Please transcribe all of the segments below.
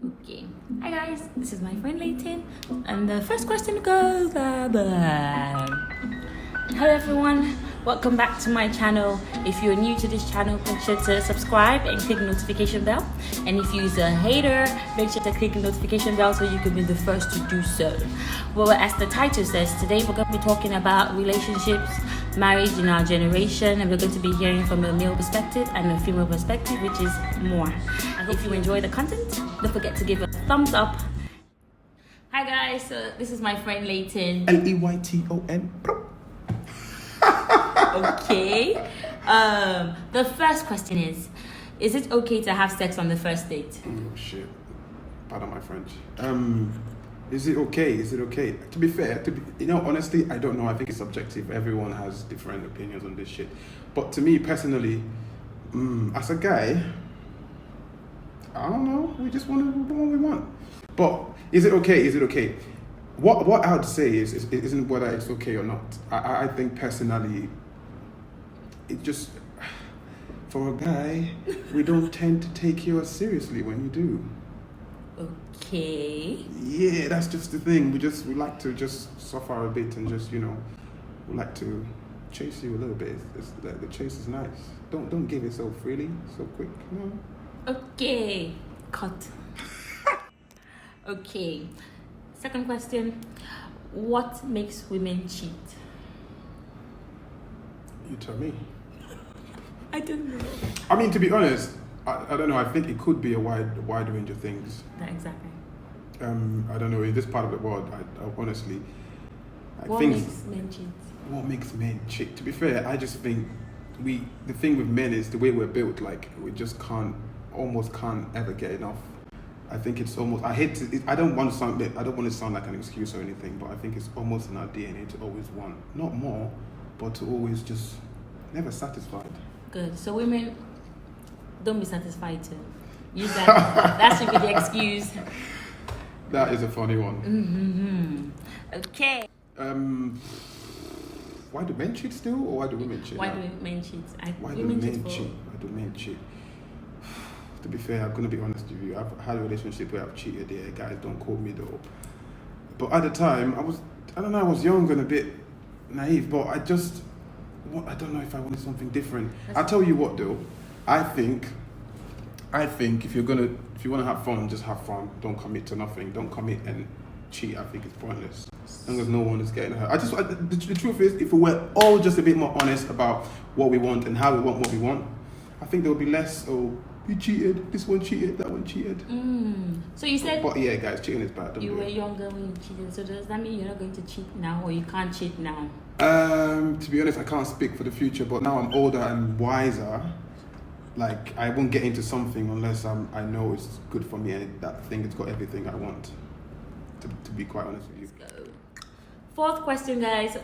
Okay. Hi guys, this is my friend Leyton, and the first question goes. Hello everyone, welcome back to my channel. If you're new to this channel, make sure to subscribe and click the notification bell. And if you're a hater, make sure to click the notification bell so you can be the first to do so. Well, as the title says, today we're going to be talking about relationships, marriage in our generation, and we're going to be hearing from a male perspective and a female perspective, which is more. I hope you enjoy the content. Don't forget to give a thumbs up. Hi guys, this is my friend Leyton. Leyton. Okay. The first question is it okay to have sex on the first date? Oh shit. Pardon my French. Is it okay? To be fair, honestly, I don't know. I think it's subjective. Everyone has different opinions on this shit. But to me personally, as a guy, I don't know. We just want to do what we want. But is it okay? What I would say isn't whether it's okay or not. I think personally, it just, for a guy, we don't tend to take you as seriously when you do. Okay. Yeah, that's just the thing. We like to just suffer a bit and just, we like to chase you a little bit. The chase is nice. Don't give it so freely, so quick. No. Okay. Cut. Okay. Second question. What makes women cheat? You tell me. I don't know. I mean, to be honest, I don't know. I think it could be a wide range of things. Exactly. I don't know. In this part of the world, I honestly, What makes men cheat? What makes men cheat? To be fair, I just think the thing with men is the way we're built. Like we just almost can't ever get enough. I think it's almost. I don't want to sound like an excuse or anything, but I think it's almost in our DNA to always want, not more, but to always just never satisfied. Good. So women, don't be satisfied too. Use that. That should be the excuse. That is a funny one. Okay. Why do men cheat still, or why do women cheat? Why do men cheat? Why do men cheat? To be fair, I'm gonna be honest with you. I've had a relationship where I've cheated. Yeah, guys, don't quote me though. But at the time, I was young and a bit naive. But I don't know if I wanted something different. I'll tell you what though. I think if you want to have fun, just have fun. Don't commit to nothing. Don't commit and cheat. I think it's pointless. As long as no one is getting hurt. The truth is, if we were all just a bit more honest about what we want and how we want what we want, I think there would be less. Oh, you cheated. This one cheated. That one cheated. So you said. But yeah, guys, cheating is bad. You were younger when you cheated. So does that mean you're not going to cheat now, or you can't cheat now? To be honest, I can't speak for the future. But now I'm older and wiser. Like, I won't get into something unless I know it's good for me and that thing has got everything I want, to be quite honest with you. Let's go. Fourth question, guys.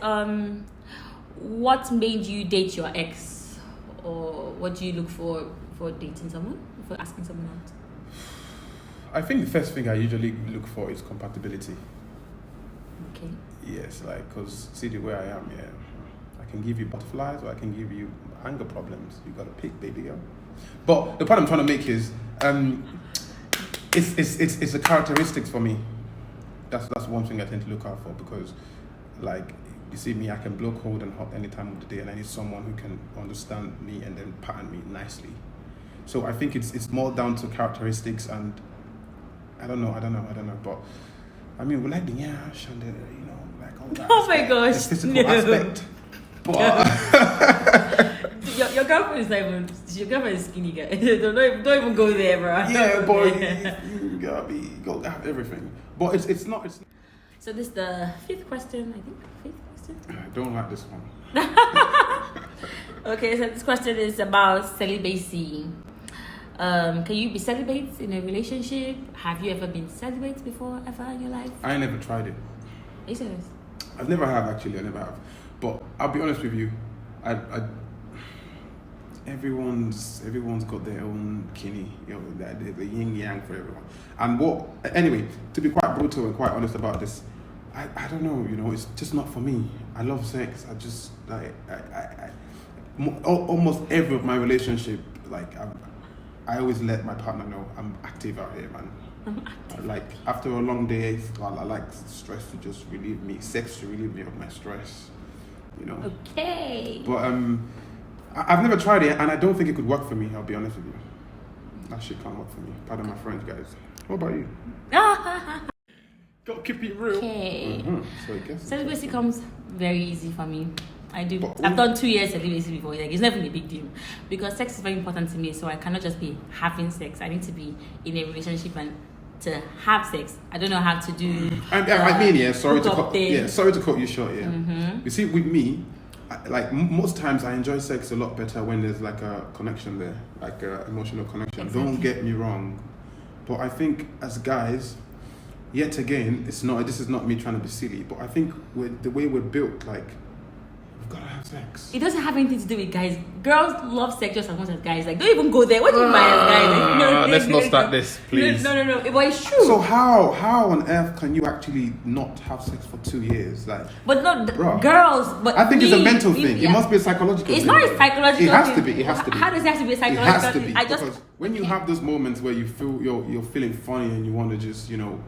What made you date your ex? Or what do you look for dating someone? For asking someone out? I think the first thing I usually look for is compatibility. Okay. Yes, because see the way I am, yeah. I can give you butterflies or I can give you anger problems. You got to pick, baby girl. But the point I'm trying to make is, it's the characteristics for me. That's one thing I tend to look out for because, like, you see me, I can blow cold and hot any time of the day, and I need someone who can understand me and then pattern me nicely. So I think it's more down to characteristics, and I don't know. But I mean, we like the nyash and like all that. Oh my gosh! The physical aspect. But your girlfriend is not even. Your girlfriend is skinny, guy. don't even go there, bro. Yeah, boy, you gotta have everything. But it's not. So this is the fifth question, I think. I don't like this one. Okay, so this question is about celibacy. Can you be celibate in a relationship? Have you ever been celibate before, ever in your life? I never tried it. Are you serious? I never have. But I'll be honest with you. Everyone's got their own kini, the yin yang for everyone. And anyway, to be quite brutal and quite honest about this, I don't know, it's just not for me. I love sex. I just almost every of my relationship, like I always let my partner know I'm active out here, man. Like after a long day, I like stress to just relieve me, sex to relieve me of my stress, you know. Okay. But I've never tried it, and I don't think it could work for me. I'll be honest with you. That shit can't work for me. Pardon my French, guys. What about you? Gotta keep it real. Okay. So I guess Celibacy comes very easy for me. I do. But I've done 2 years celibacy before. Like, it's never a big deal because sex is very important to me. So I cannot just be having sex. I need to be in a relationship and to have sex. I don't know how to do. I mean, yeah. Sorry to cut. thing. Yeah, sorry to cut you short. Yeah. You see, with me, most times I enjoy sex a lot better when there's like a connection there, like a emotional connection. Exactly. Don't get me wrong, but I think as guys, yet again, it's not. This is not me trying to be silly, but I think the way we're built, like we've got to have sex. It doesn't have anything to do with guys. Girls love sex just as much as guys. Like, don't even go there. What do you mean as guys? Like, let's not start this, please. No. But it's true. So how on earth can you actually not have sex for 2 years? Like, But not Bruh. girls. But I think it's a mental me, thing. yeah. It must be a psychological It's thing. not a psychological It has thing. to be. It has to be. How does it have to be a It psychological has to be. thing? Because when you have those moments where you feel you're feeling funny and you want to just, you know,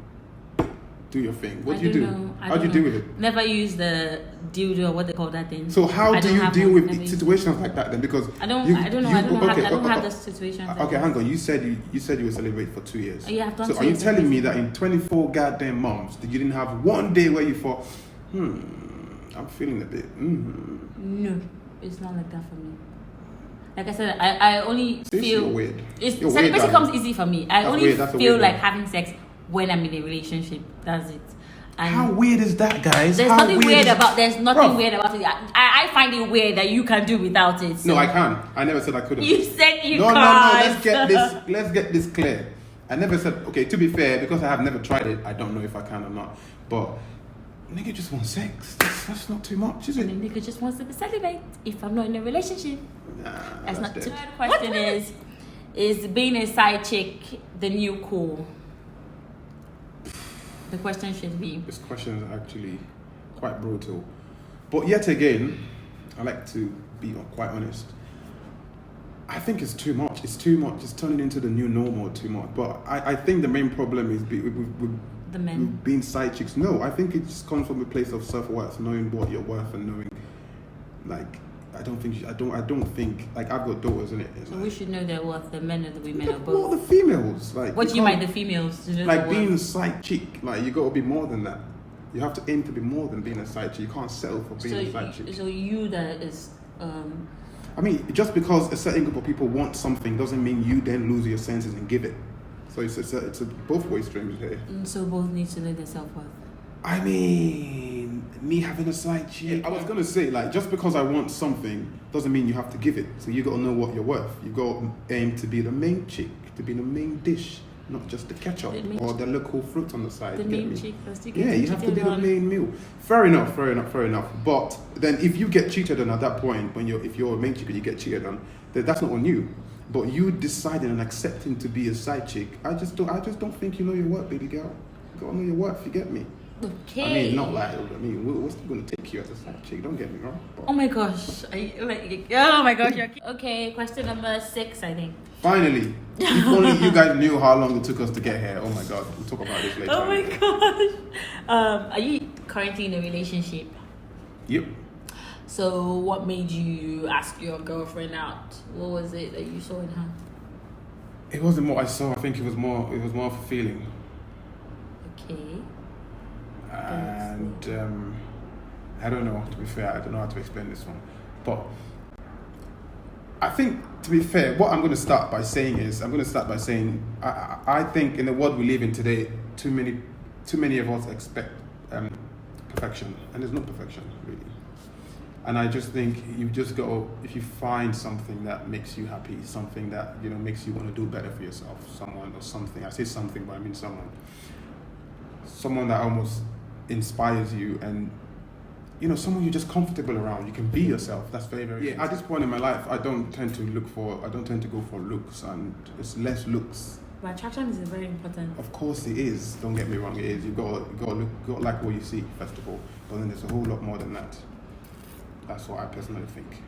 do your thing. What do you do? How do you deal with it? Never use the dildo or what they call that thing. So how I do don't you have deal one. with Never use situations like that then? Because I don't know. I don't have the situation. Okay, hang on. You said you were celibate for 2 years. Yeah, I've done So 2 are you years telling me celibate. that in 24 goddamn months that you didn't have one day where you thought, I'm feeling a bit. No, it's not like that for me. Like I said, I only See, feel you're weird. It's You're celibacy weird, comes darling. easy for me. I That's only weird, that's a feel weird like one. having sex when I'm in a relationship. That's it. And How weird is that, guys? there's How nothing weird is- about. There's nothing Bruv. weird about it. I find it weird that you can do without it. So. No, I can. I never said I couldn't. You said you No. can't. Let's get this clear. I never said. Okay, to be fair, because I have never tried it, I don't know if I can or not. But nigga just wants sex. That's not too much, is it? And the nigga just wants to be celibate if I'm not in a relationship. Nah, That's not dead. too. Third question is being a side chick the new cool? The question should be. This question is actually quite brutal. But yet again, I like to be quite honest. I think it's too much. It's too much. It's turning into the new normal too much. But I think the main problem is with The men. being side chicks. No, I think it just comes from a place of self-worth, knowing what you're worth and knowing, like, I don't think like I've got daughters in it. So we should know their worth, the men or the women or Well, both. the females, like. What do you can't- mind the females? To know Like their being a worth? side chick, like you got to be more than that. You have to aim to be more than being a side chick. You can't settle for being a side chick. So you that is I mean, just because a certain group of people want something doesn't mean you then lose your senses and give it. So it's a both way streams here. so both need to know their self worth. I mean, me having a side chick. I was gonna say, like, just because I want something doesn't mean you have to give it. So you gotta know what you're worth. You gotta aim to be the main chick, to be the main dish, not just the ketchup The main or the local fruit on the side. The you get main me? chick first. Yeah, you have to be the main meal. Fair enough. But then if you get cheated on at that point, if you're a main chick and you get cheated on, then that's not on you. But you deciding and accepting to be a side chick, I just don't think you know your worth, baby girl. You gotta know your worth, you get me? Okay. I mean, not like, what's gonna take you as a side chick? Don't get me wrong. But Oh my gosh. Oh my gosh. Okay, question number 6, I think. finally, if only you guys knew how long it took us to get here. Oh my god, we'll talk about this later. Oh my gosh. Are you currently in a relationship? Yep. So what made you ask your girlfriend out? What was it that you saw in her? It wasn't what I saw. I think it was more of a feeling. Okay. And I don't know, to be fair, I don't know how to explain this one. But I think, to be fair, what I'm going to start by saying I think in the world we live in today, too many of us expect perfection, and there's no perfection, really. And I just think you just go, if you find something that makes you happy, something that, you know, makes you want to do better for yourself, someone or something. I say something, but I mean someone that almost inspires you, and you know, someone you're just comfortable around. You can be yourself. That's very, very. Yeah. At this point in my life, I don't tend to go for looks, and it's less looks. But attraction is very important. Of course, it is. Don't get me wrong. It is. You got like what you see, first of all. But then there's a whole lot more than that. That's what I personally think.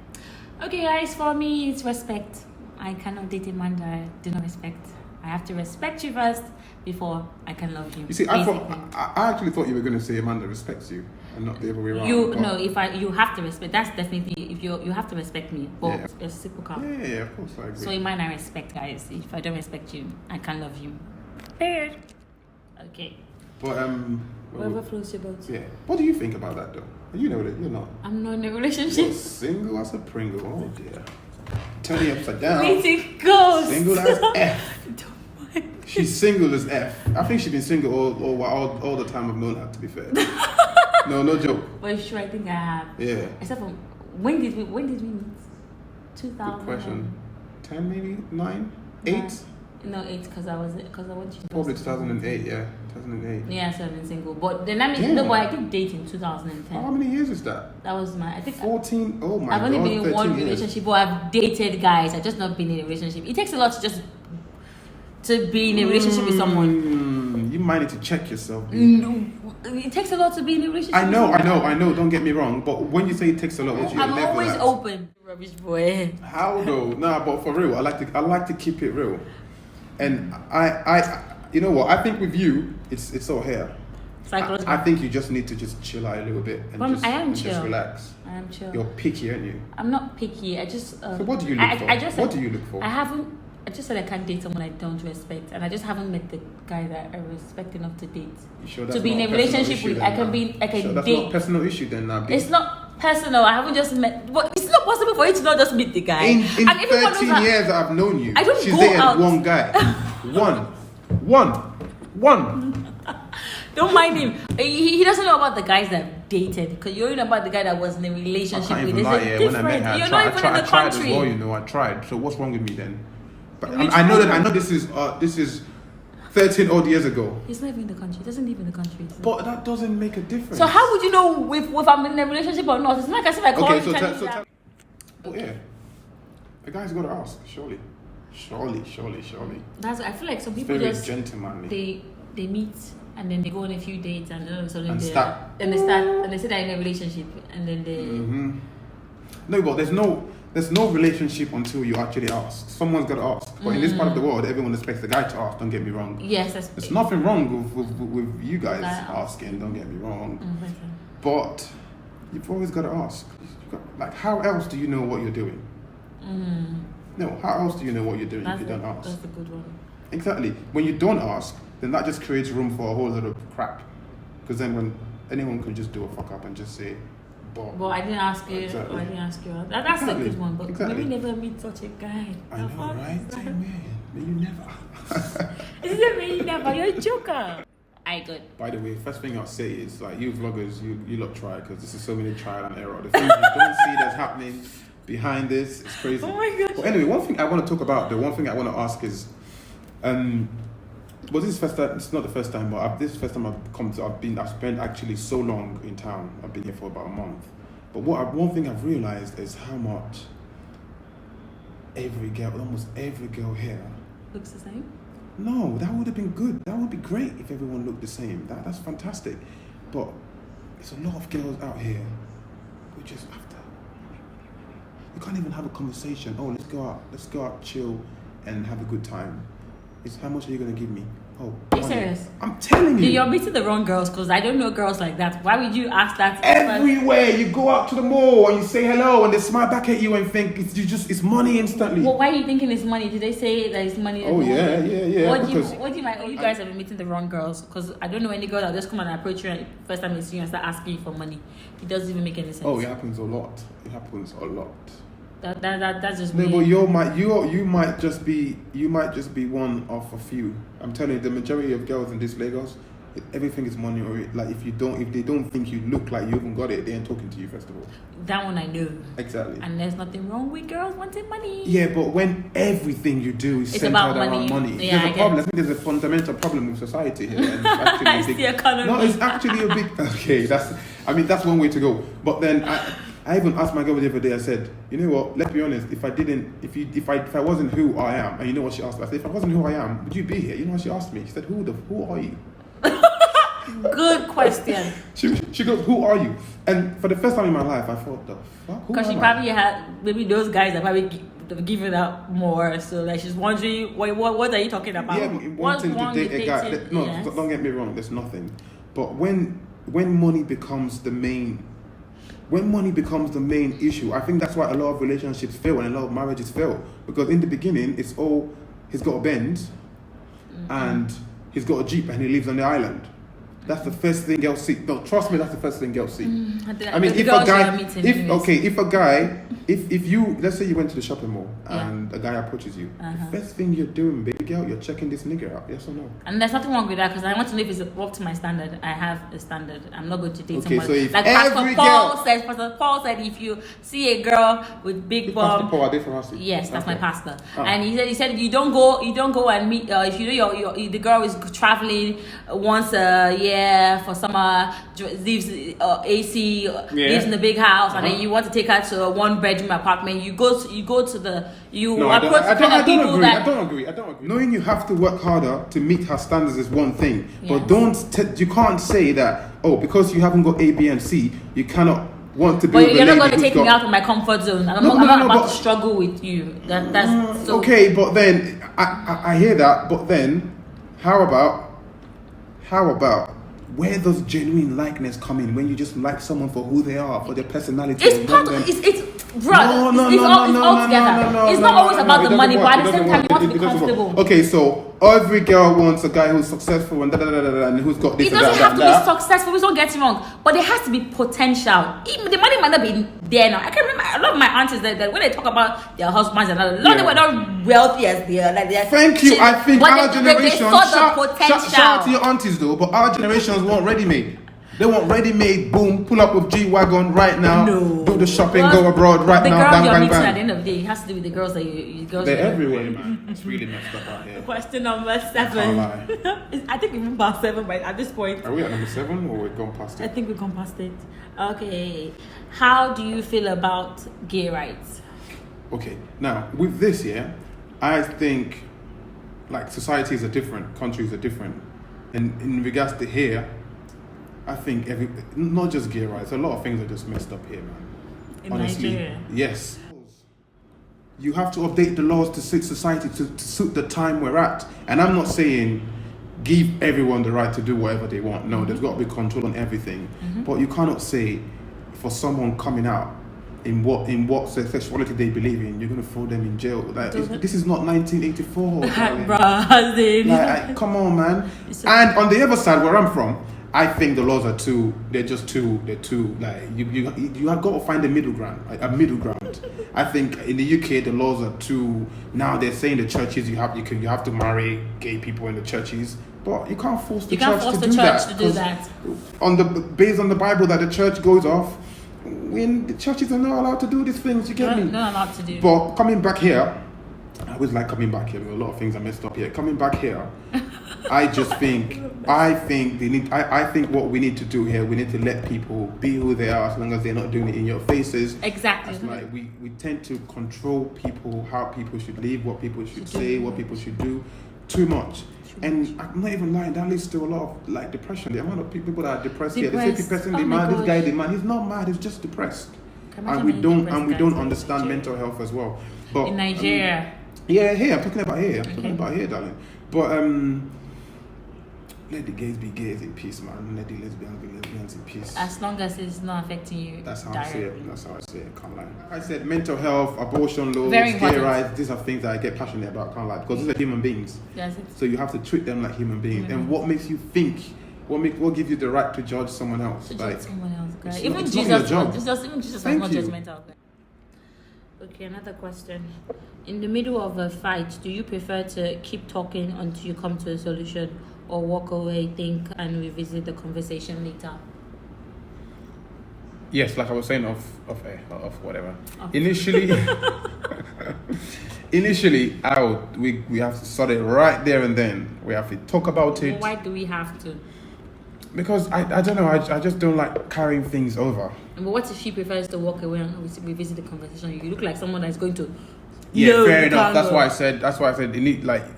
Okay, guys, for me, it's respect. I cannot date a man that I do not respect. I have to respect you first before I can love you. You see, basically. I actually thought you were going to say Amanda respects you and not the other way around. You have to respect. That's definitely if you have to respect me. But it's reciprocal. Yeah, of course I agree. So in mine, I respect, guys. If I don't respect you, I can't love you. Period. Okay. But whatever floats your boat. Yeah. What do you think about that though? You know that you're not. I'm not in a relationship. You're single as a Pringle. Oh dear. Turn it upside down. Meeting ghosts. Single as F. Don't mind. She's single as F. I think she's been single all the time I've known her, to be fair. No joke. But sure, I think I have. Yeah. Except for when did we meet? 2000. Good question. 10 maybe? 9? 8? No, 8 because I went to Probably 2008, yeah. 2008. Yeah, so I've been single. But then I did date in 2010. How many years is that? That was I think 14. Oh my god. I've only been in one 13 years. relationship, but I've dated guys. I've just not been in a relationship. It takes a lot to be in a relationship with someone. You might need to check yourself. No, it takes a lot to be in a relationship. I know. Don't get me wrong, but when you say it takes a lot, what's your I'm level always at? open. Rubbish boy. How though? Nah, but for real, I like to keep it real, and I you know what? I think with you, it's all here. I think you just need to just chill out a little bit and just relax. I am chill. You're picky, aren't you? I'm not picky. I just. So what do you look for? What do you look for? I just said I can't date someone I don't respect, and I just haven't met the guy that I respect enough to date. You sure that's to be not in a relationship with, I can sure that's date. not a personal issue then, now. It's not personal. I haven't just met. But it's not possible for you to not just meet the guy. In 13 years that I've known you, I don't she's go dated out. one guy, one. Don't mind him. He doesn't know about the guys that I've dated, because you only know about the guy that was in a relationship I can't with. even lie, yeah. When I met her, You're not even in the I tried country. as well, you know. I tried. So what's wrong with me then? But I know this is 13 odd years ago. He's not even in the country. He doesn't live in the country. So. But that doesn't make a difference. So how would you know if I'm in a relationship or not? It's not like I said I call you. But yeah, the guy's got to ask. Surely. That's. I feel like some people very just gentlemanly. They meet and then they go on a few dates and then all of a sudden they say they're in a relationship and then they. Mm-hmm. No, but there's no relationship until you actually ask. Someone's got to ask. But in this part of the world, everyone expects the guy to ask. Don't get me wrong. Yes, there's nothing wrong with you guys asking. Don't get me wrong. But you've always got to ask. Like, how else do you know what you're doing? No, how else do you know what you're doing if you don't ask? That's the good one. Exactly. When you don't ask, then that just creates room for a whole lot of crap. Because then when anyone can just do a fuck up and just say, well, I didn't ask you. Exactly. I didn't ask you. That's a good one. But exactly. maybe never meet such a guy. I know, right? Amen. May you never. Is it me never? You're a joker. I good. By the way, first thing I'll say is, like, you vloggers, you lot try, because this is so many trial and error. The things you don't see that's happening behind this, it's crazy. Oh my gosh. But anyway, one thing I want to talk about, the one thing I want to ask is, well, this is first time. It's not the first time, but this is the first time I've spent actually so long in town. I've been here for about a month. But one thing I've realized is how much almost every girl here looks the same. No, that would have been good. That would be great if everyone looked the same. That's fantastic. But there's a lot of girls out here who just after. You can't even have a conversation. Oh, let's go out, chill, and have a good time. It's how much are you gonna give me? Oh, are you serious? I'm telling you. You're meeting the wrong girls, because I don't know girls like that. Why would you ask that? Everywhere you go out to the mall and you say hello and they smile back at you and think it's money instantly. Well, why are you thinking it's money? Did they say that it's money? Oh yeah. What do you mean? You guys have been meeting the wrong girls, because I don't know any girl that just come and approach you and first time they see you and start asking you for money. It doesn't even make any sense. Oh, it happens a lot. That's just no, me. but you might just be one of a few. I'm telling you, the majority of girls in this Lagos, everything is money. Or like if they don't think you look like you even got it, they ain't talking to you first of all. That one I know. Exactly. And there's nothing wrong with girls wanting money. Yeah, but when everything you do is centered around money, yeah, there's a problem. I think there's a fundamental problem with society here. And it's the economy. No, it's actually a big. Okay, that's one way to go. But then I even asked my girl the other day. I said, you know what? Let's be honest. If I wasn't who I am, and you know what she asked me? I said, if I wasn't who I am, would you be here? You know what she asked me? She said, who are you? Good question. She goes, who are you? And for the first time in my life, I thought, the fuck? Because she probably had maybe those guys that probably they've given her more. So like she's wondering, what are you talking about? Yeah, What's wanting to wrong date with a guy. dating? No, Yes. don't get me wrong. There's nothing. But when money becomes the main issue, I think that's why a lot of relationships fail and a lot of marriages fail. Because in the beginning, it's all he's got a Benz, and he's got a Jeep, and he lives on the island. That's the first thing girls see. No, trust me, that's the first thing girls see. I mean, if you, let's say you went to the shopping mall and a guy approaches you, the first thing you're doing, baby girl, you're checking this nigga out, yes or no? And there's nothing wrong with that because I want to know if it's up to my standard. I have a standard. I'm not going to date Okay, someone. so if Like every Pastor Paul said, if you see a girl with big Pastor bum, Paul, are they from us? yes, that's Okay. my pastor. Oh. And he said you don't go and meet if you know the girl is traveling once a year for summer, lives AC, lives in a big house, and then you want to take her to a 1-bedroom apartment. You go to the approach I don't agree. Knowing you have to work harder to meet her standards is one thing, but you can't say that because you haven't got A, B, and C, you cannot want to be. But you're not going to take me out of my comfort zone. I'm not about to struggle with you. That's so. Okay, but then I hear that. But then, how about where does genuine likeness come in? When you just like someone for who they are, for their personality. It's part of it's all together. It's not always about the money, but at the same time, you want to be comfortable. Okay, so every girl wants a guy who's successful and and who's got this. It doesn't have to be successful. Please don't get me wrong, but there has to be potential. Even the money might not be there now. I can remember a lot of my aunties that when they talk about their husbands and all, a lot of them were not wealthy as they are. Thank you. I think our generation. They saw the potential. Shout out to your aunties though, but our generations weren't ready-made. They want ready-made. Boom, pull up with G-Wagon right now. No. Do the shopping, go abroad right now. The girls you're bang, meeting bang. at the end of the day, it has to do with the girls that you girls. They're everywhere, man. It's really messed up out here. Question number 7. I can't lie. I think we've past 7, but at this point, Are we at number 7 or we've gone past I it? think we've gone past it. Okay, how do you feel about gay rights? Okay, now with this, I think like societies are different, countries are different, and in regards to here, I think not just gay rights, a lot of things are just messed up here, man. In Honestly, Nigeria? yes. You have to update the laws to suit society, to suit the time we're at. And I'm not saying give everyone the right to do whatever they want. No, there's got to be control on everything. But you cannot say for someone coming out in what sexuality they believe in, you're going to throw them in jail. Like this is not 1984. Like, come on, man. And on the other side, where I'm from, I think the laws are they're too like you have got to find a middle ground. I think in the UK the laws are too, now they're saying the churches you have to marry gay people in the churches, but you can't force the church to do that. Based on the Bible that the church goes off, when the churches are not allowed to do these things, you get me? Not allowed to do. But coming back here, I always like coming back here. A lot of things are messed up here. Coming back here, I think what we need to do here, we need to let people be who they are as long as they're not doing it in your faces. Exactly. That's like we tend to control people, how people should live, what people should say, what people should do, too much. And I'm not even lying, that leads to a lot of like depression. The amount of people that are depressed here, they say this person is mad, this guy is mad. He's not mad, he's just depressed. And we don't understand mental health as well. But in Nigeria. Yeah, here, I'm talking about here, darling. But let the gays be gays in peace, man. Let the lesbians be lesbians in peace. As long as it's not affecting you. That's how I say it. Can't lie. I said mental health, abortion laws, Very gay important. rights. These are things that I get passionate about. Can't lie, because these are human beings. Yes. So you have to treat them like human beings. And what makes you think? What gives you the right to judge someone else? Someone else, guys. Even Jesus was not judgmental. Okay, another question. In the middle of a fight, do you prefer to keep talking until you come to a solution, or walk away, think, and revisit the conversation later? Yes, like I was saying, of whatever. Initially, we have to sort it right there and then. We have to talk about it. Why do we have to? Because I don't know. I just don't like carrying things over. But what if she prefers to walk away and revisit the conversation? You look like someone that's going to. Yeah, no, fair enough. That's why I said.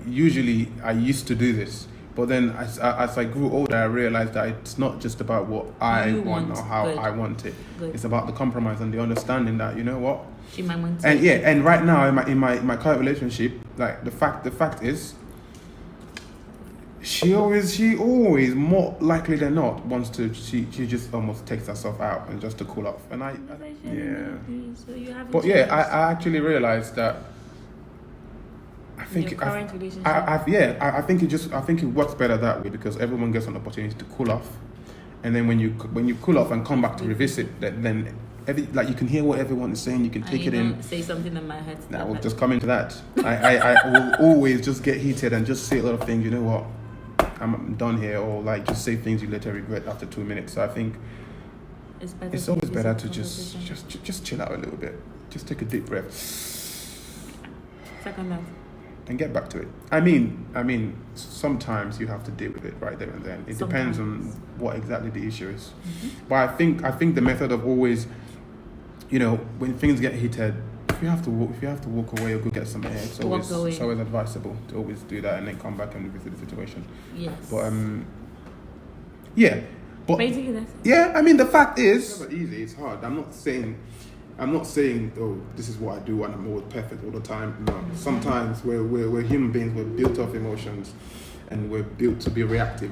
Usually I used to do this, but then as I grew older, I realized that it's not just about what I want or how I want it. Good. It's about the compromise and the understanding that, you know what, She might want to. And yeah, and right now in my current relationship, like the fact is, she always more likely than not wants to. She just almost takes herself out and just to cool off. And yeah. So you haven't. But yeah, I actually realized that. I think your current relationship. I think it works better that way because everyone gets an opportunity to cool off, and then when you cool off and come back to revisit, then you can hear what everyone is saying, you can take it in. Say something in my head. Nah, we'll just come into that. I will always just get heated and just say a lot of things. You know what? I'm done here, or like just say things you later regret after 2 minutes. So I think it's always better to just chill out a little bit, just take a deep breath. Second that. And get back to it. I mean, sometimes you have to deal with it right there and then. It depends on what exactly the issue is. Mm-hmm. But I think the method of always, when things get heated, if you have to walk away or go get some air, it's always advisable to always do that and then come back and revisit the situation. Yes. But yeah. But basically that's it. Yeah, I mean the fact is, it's never easy. It's hard. I'm not saying, oh, this is what I do and I'm always perfect all the time. No. Mm-hmm. Sometimes we're human beings, we're built of emotions and we're built to be reactive.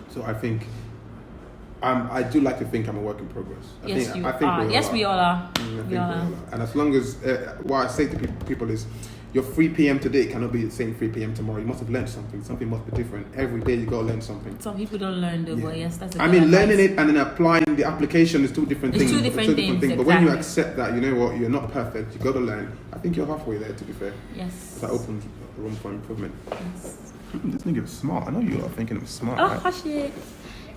So I think I do like to think I'm a work in progress. We all are. And as long as, what I say to people is, your 3 p.m. today cannot be the same 3 p.m. tomorrow. You must have learned something. Something must be different. Every day you got to learn something. Some people don't learn though, but yes, that's learning it and then applying the application is two different things. Two different things. But exactly. when you accept that, you know what, you're not perfect, you got to learn. I think you're halfway there, to be fair. Yes. That opens room for improvement. Yes. This nigga is smart. I know you are thinking I'm smart. Oh, right? hush it.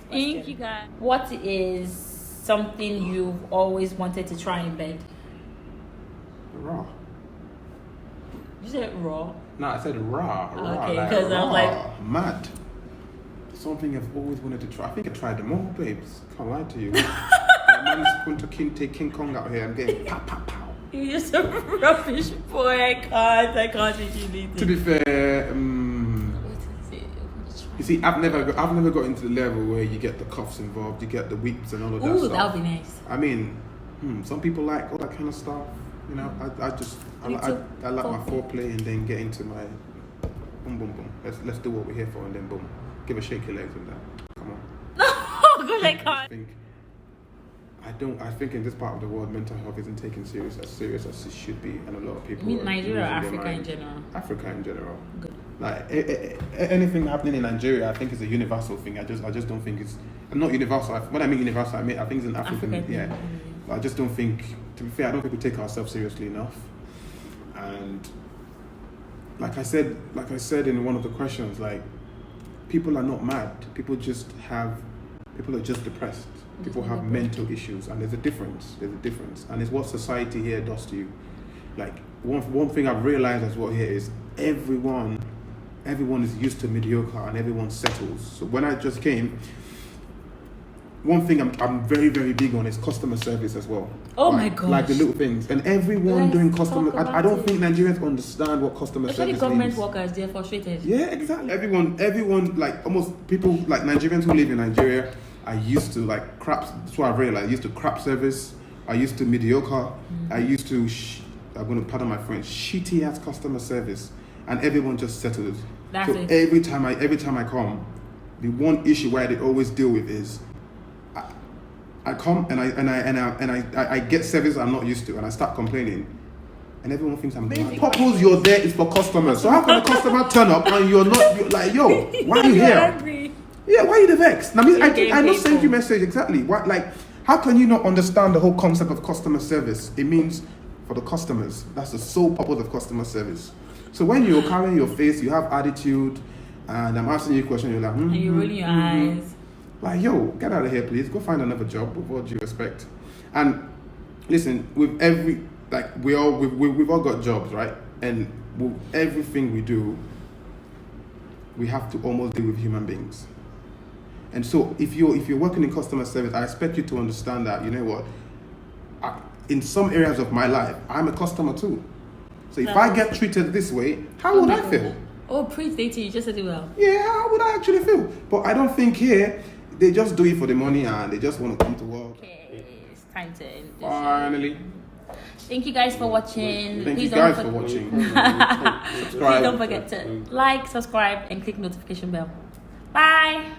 Thank you, guys. What is something you've always wanted to try in bed? Raw. You said raw? No, I said raw. Okay, because I was like... Mad. Something I've always wanted to try. I think I tried them all, babes. Can't lie to you. Man's going to take King Kong out here. I'm getting pow, pow, pow. You're just a rubbish boy. I can't take you later. To be fair, you see, I've never got into the level where you get the cuffs involved, you get the whips and all of that stuff. Ooh, that would be nice. I mean, some people like all that kind of stuff. You know, I like my foreplay and then get into my boom, boom, boom. Let's do what we're here for and then boom. Give a shake your legs and that. Come on. No, good, I can't. I think in this part of the world, mental health isn't taken as serious as it should be, and a lot of people. You mean Nigeria or Africa in general? Africa in general. Good. Like anything happening in Nigeria, I think is a universal thing. I just don't think it's not universal. When I mean universal, I think it's an African. Yeah. Mm-hmm. I just don't think. To be fair, I don't think we take ourselves seriously enough. And like I said in one of the questions, like people are not mad. People are just depressed. People have mental issues, and there's a difference, and it's what society here does to you. Like one thing I've realized as well here is everyone is used to mediocre and everyone settles. So when I just came, one thing I'm very, very big on is customer service as well. Oh my gosh. Like the little things. And everyone doing customer... I don't think Nigerians understand what customer service means. Especially government workers, they're frustrated. Yeah, exactly. Everyone, like almost people, like Nigerians who live in Nigeria, are used to like crap. That's what I've realized. I used to crap service. I used to mediocre. Mm-hmm. I used to, I'm going to pardon my French, shitty ass customer service. And everyone just settled. That's so it. every time I come, the one issue where they always deal with is I come and I get service I'm not used to, and I start complaining, and everyone thinks I'm mad. Purpose you're there is for customers. So how can a customer turn up and you're like, yo, why are you here? Angry. Yeah, why are you the vexed? I mean, I not send you message exactly. What, like, how can you not understand the whole concept of customer service? It means for the customers. That's the sole purpose of customer service. So when you're carrying your face, you have attitude, and I'm asking you a question, you're like, and you're rolling your eyes. Like, yo, get out of here, please. Go find another job, with all due respect. And listen, with every, like, we've all got jobs, right? And with everything we do, we have to almost deal with human beings. And so if you're working in customer service, I expect you to understand that, you know what, in some areas of my life, I'm a customer too. So if I get treated this way, how would I feel? Oh, preach, Leyton, you just said it well. Yeah, how would I actually feel? But I don't think here, they just do it for the money and they just want to come to work. Okay, it's time to end this. Finally. Thank you guys for watching. Thank Please you guys don't for watching. Please Subscribe. don't forget to like, subscribe, and click notification bell. Bye.